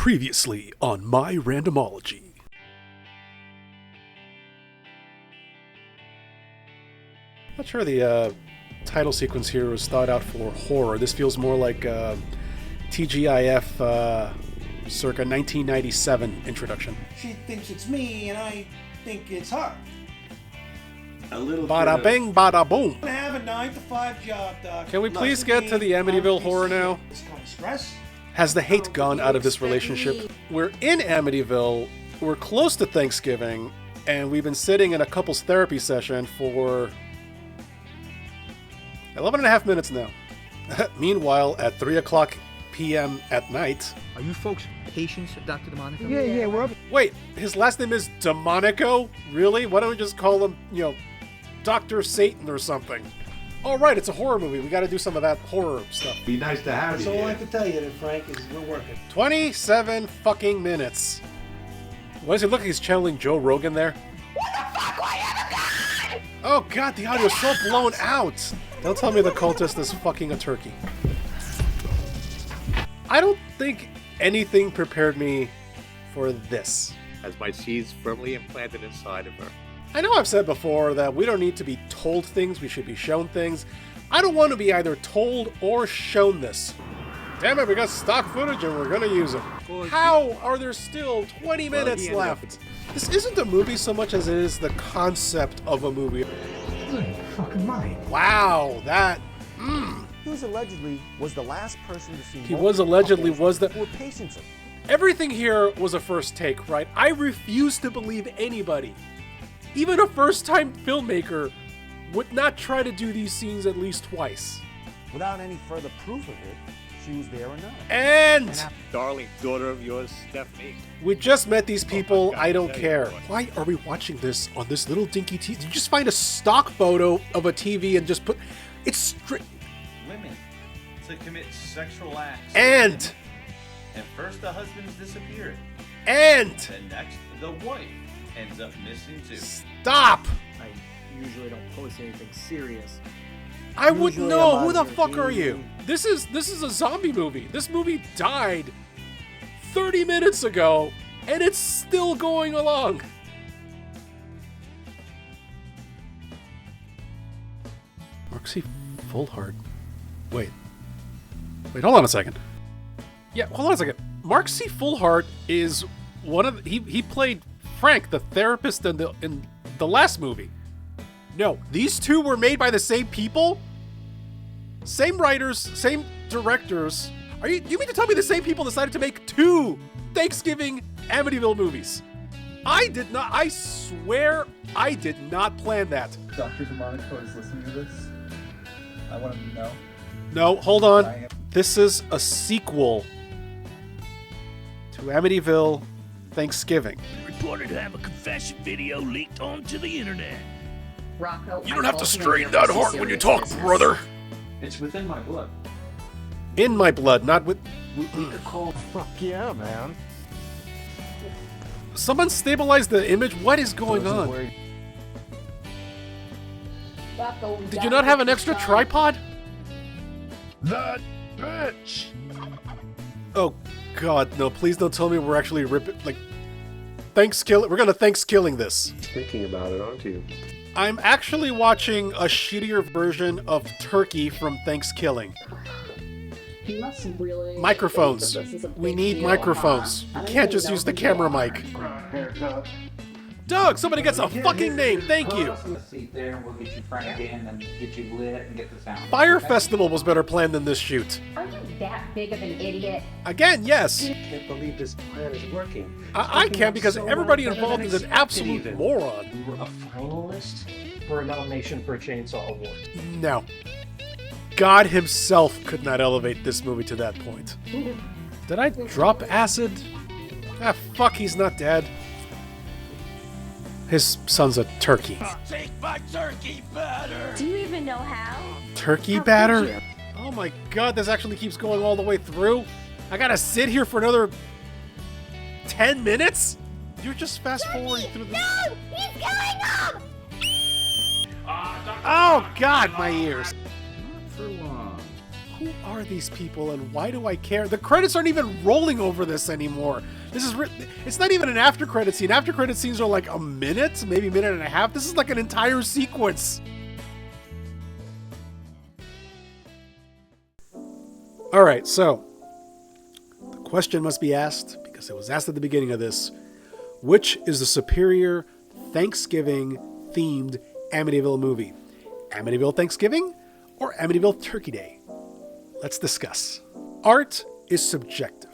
Previously on My Randomology. Not sure the title sequence here was thought out for horror. This feels more like TGIF circa 1997 introduction. She thinks it's me, and I think it's her. A little Bada bing, bada boom. I have a 9-to-5 job, Doc. Can we please get to the Amityville horror now? This kind of stress. Has the hate gone out of this relationship? We're in Amityville, we're close to Thanksgiving, and we've been sitting in a couples therapy session for 11 and a half minutes now. Meanwhile, at 3 o'clock p.m. at night... Are you folks patients, Dr. DeMonico? Yeah, we're up. Wait, his last name is DeMonico? Really? Why don't we just call him, Dr. Satan or something? Oh, right, it's a horror movie. We gotta do some of that horror stuff. Be nice to have That's you. all I can tell you, then, Frank, is we're working. 27 fucking minutes. Why does he look like he's channeling Joe Rogan there? What the fuck? Why am a god? Oh god, the audio's so blown out! Don't tell me the cultist is fucking a turkey. I don't think anything prepared me for this. Has my seeds firmly implanted inside of her. I know I've said before that we don't need to be told things, we should be shown things. I don't want to be either told or shown this. Damn it, we got stock footage and we're gonna use it. How are there still 20 minutes left? This isn't a movie so much as it is the concept of a movie. Good fucking mind. Wow, that... He was allegedly the last person to see. He was allegedly was the... who were patients of. Everything here was a first take, right? I refuse to believe anybody, even a first-time filmmaker, would not try to do these scenes at least twice. Without any further proof of it, she was there or not. And Darling daughter of yours, Stephanie. we just met these people. God, I don't tell you care. what. Why are we watching this on this little dinky TV? Did you just find a stock photo of a TV and just put... It's women to commit sexual acts. And first the husband's disappeared. Then next the wife ends up missing too. stop! I usually don't post anything serious. I would Usually know. I'm Who the on fuck are your you? This is a zombie movie. This movie died 30 minutes ago, and it's still going along. Marcy Fullhard. Wait, hold on a second. Yeah, hold on a second. Mark C. Fullhard is one of he played Frank, the therapist in the last movie. No, these two were made by the same people? Same writers, same directors. You mean to tell me the same people decided to make two Thanksgiving Amityville movies? I swear I did not plan that. Dr. DeMonico is listening to this. I want him to know. No, hold on. This is a sequel to Amityville Thanksgiving. Reported to have a confession video leaked onto the internet. Rocco, You don't have to strain that heart when you talk, brother. It's within my blood. In my blood, not with... Fuck yeah, man. Someone stabilize the image? What is going on? Rocco, Did you not have an extra tripod? That bitch! Oh god, no, please don't tell me we're actually ripping, like... We're gonna Thanksgiving this. Thinking about it, aren't you? I'm actually watching a shittier version of Turkey from Thanksgiving. You must really Microphones. think that this is a We big need deal, microphones. huh? I You don't can't even just know use the who you camera are. mic. Doug, somebody gets a fucking name, thank you. Seat there, we'll get you framed in and get you lit and get the sound. Fire Festival was better planned than this shoot. Are you that big of an idiot? Again, yes. I can't believe this plan is working. I can't because everybody involved is an absolute moron. We were a finalist for a nomination for a Chainsaw Award. No. God himself could not elevate this movie to that point. Did I drop acid? Ah, fuck, he's not dead. His son's a turkey. Take my turkey batter! Do you even know how? Turkey How could batter? you? Oh my god, this actually keeps going all the way through? I gotta sit here for another 10 minutes? You're just fast forwarding through the... No! He's killing him! Oh god, my ears. For long. who are these people and why do I care? The credits aren't even rolling over this anymore. It's not even an after credit scene. After credit scenes are like a minute, maybe a minute and a half. This is like an entire sequence. All right, so the question must be asked, because it was asked at the beginning of this, which is the superior Thanksgiving-themed Amityville movie? Amityville Thanksgiving or Amityville Turkey Day? Let's discuss. Art is subjective,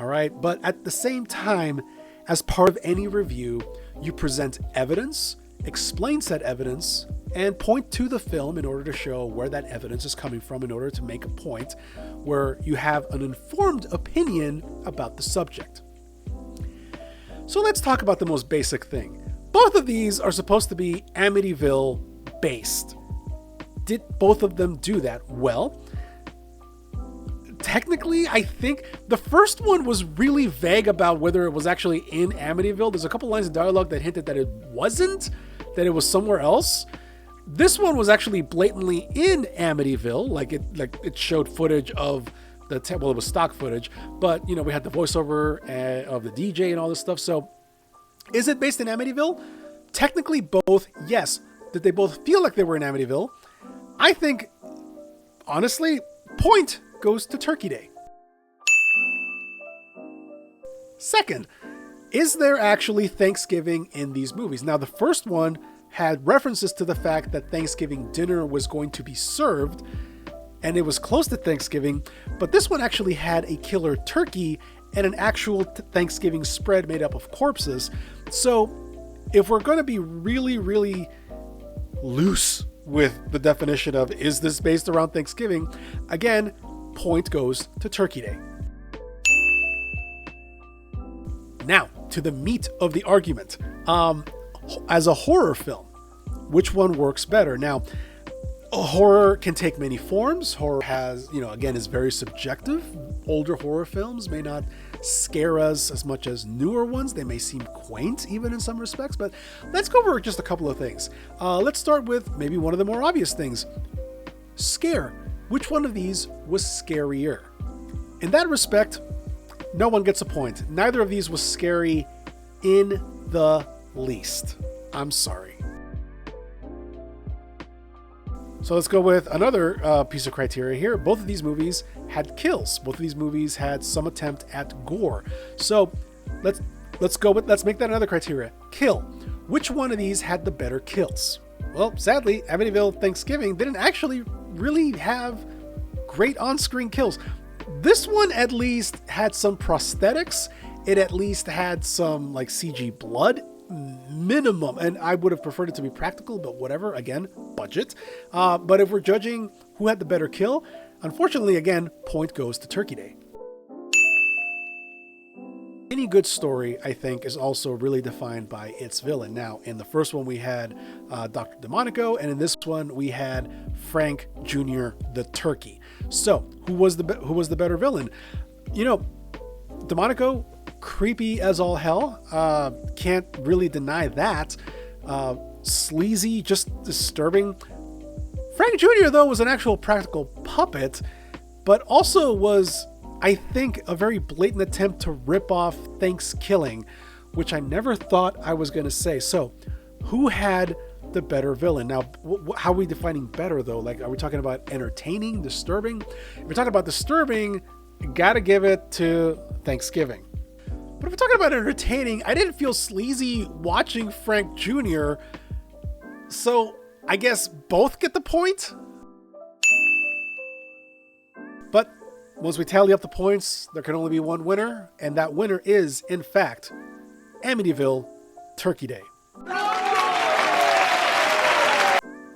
all right? But at the same time, as part of any review, you present evidence, explain said evidence, and point to the film in order to show where that evidence is coming from in order to make a point where you have an informed opinion about the subject. So let's talk about the most basic thing. Both of these are supposed to be Amityville based. Did both of them do that? Well, technically, I think the first one was really vague about whether it was actually in Amityville. There's a couple lines of dialogue that hinted that it wasn't, that it was somewhere else. This one was actually blatantly in Amityville, like it showed footage of well, it was stock footage, but you know, we had the voiceover of the DJ and all this stuff. So, is it based in Amityville? Technically, both. Yes. Did they both feel like they were in Amityville? I think, honestly, point goes to Turkey Day. Second, is there actually Thanksgiving in these movies? Now, the first one had references to the fact that Thanksgiving dinner was going to be served, and it was close to Thanksgiving, but this one actually had a killer turkey and an actual Thanksgiving spread made up of corpses. So if we're going to be really, really loose with the definition of is this based around Thanksgiving, again, point goes to Turkey Day. Now, to the meat of the argument. As a horror film, which one works better? Now, horror can take many forms. Horror has, again, is very subjective. Older horror films may not scare us as much as newer ones. They may seem quaint even in some respects, but let's go over just a couple of things. Let's start with maybe one of the more obvious things. Scare. Which one of these was scarier? In that respect, no one gets a point. Neither of these was scary in the least. I'm sorry. So let's go with another piece of criteria here. Both of these movies had kills. Both of these movies had some attempt at gore. So let's make that another criteria. Kill. Which one of these had the better kills? Well, sadly, Amityville Thanksgiving didn't actually really have great on-screen kills. This one at least had some prosthetics. It at least had some like CG blood. Minimum, and I would have preferred it to be practical, but whatever, again, budget. But if we're judging who had the better kill, unfortunately, again, point goes to Turkey Day. Any good story, I think, is also really defined by its villain. Now, in the first one, we had Dr. Demonico, and in this one, we had Frank Jr. the Turkey. So, who was the better villain? Demonico, creepy as all hell. Can't really deny that. Sleazy, just disturbing. Frank Jr., though, was an actual practical puppet, but also was, I think, a very blatant attempt to rip off Thanksgiving, which I never thought I was going to say. So, who had the better villain? Now, how are we defining better, though? Like, are we talking about entertaining, disturbing? If we're talking about disturbing, gotta give it to Thanksgiving. But if we're talking about entertaining, I didn't feel sleazy watching Frank Jr., so I guess both get the point? But once we tally up the points, there can only be one winner, and that winner is, in fact, Amityville Turkey Day.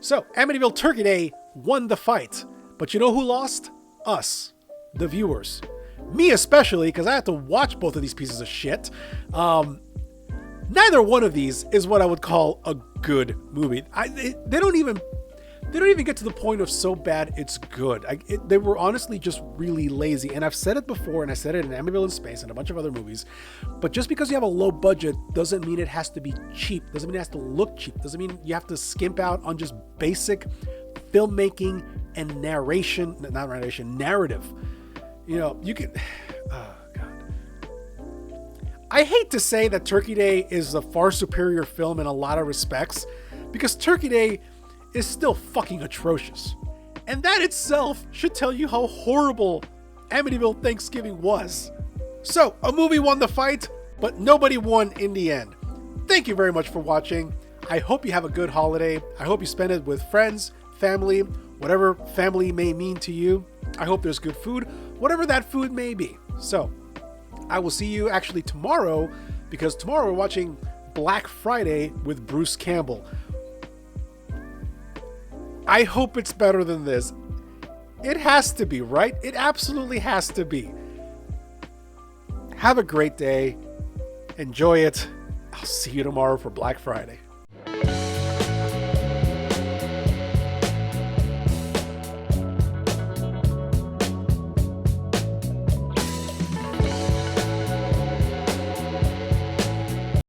So, Amityville Turkey Day won the fight, but you know who lost? Us, the viewers. Me especially, because I had to watch both of these pieces of shit. Neither one of these is what I would call a good movie. They don't even get to the point of so bad it's good. They were honestly just really lazy. And I've said it before, and I said it in Amityville in Space and a bunch of other movies. But just because you have a low budget doesn't mean it has to be cheap. Doesn't mean it has to look cheap. Doesn't mean you have to skimp out on just basic filmmaking and narrative. You know, you can. Oh, God. I hate to say that Turkey Day is a far superior film in a lot of respects, because Turkey Day is still fucking atrocious. And that itself should tell you how horrible Amityville Thanksgiving was. So, a movie won the fight, but nobody won in the end. Thank you very much for watching. I hope you have a good holiday. I hope you spend it with friends, family, whatever family may mean to you. I hope there's good food, whatever that food may be. So, I will see you actually tomorrow, because tomorrow we're watching Black Friday with Bruce Campbell. I hope it's better than this. It has to be, right? It absolutely has to be. Have a great day. Enjoy it. I'll see you tomorrow for Black Friday.